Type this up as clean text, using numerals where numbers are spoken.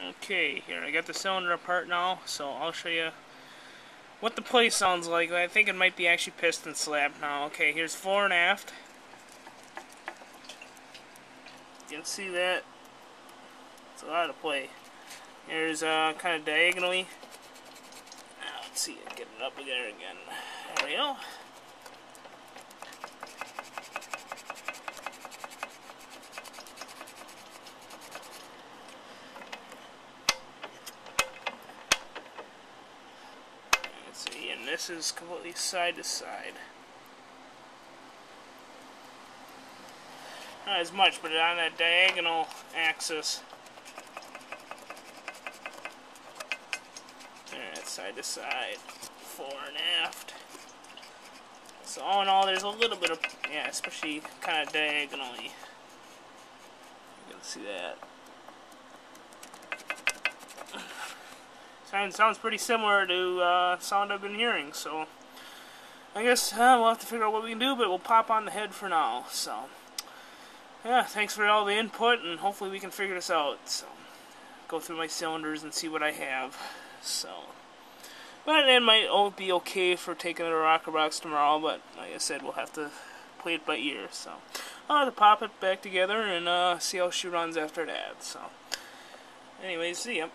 Okay, here I got the cylinder apart now, so I'll show you what the play sounds like. I think it might be actually piston slab now. Okay, here's fore and aft. You can see that. It's a lot of play. Here's kind of diagonally. Let's see, get it up there again. There we go. See, and this is completely side to side. Not as much, but on that diagonal axis. Alright, side to side, fore and aft. So all in all, there's a little bit of, yeah, especially kind of diagonally. You can see that. Sounds pretty similar to sound I've been hearing, so I guess we'll have to figure out what we can do, but we'll pop on the head for now. So yeah, thanks for all the input, and hopefully we can figure this out. So go through my cylinders and see what I have. So, but it might be okay for taking it to rocker box tomorrow, but like I said, we'll have to play it by ear. So I'll have to pop it back together and see how she runs after that. So anyways, see ya.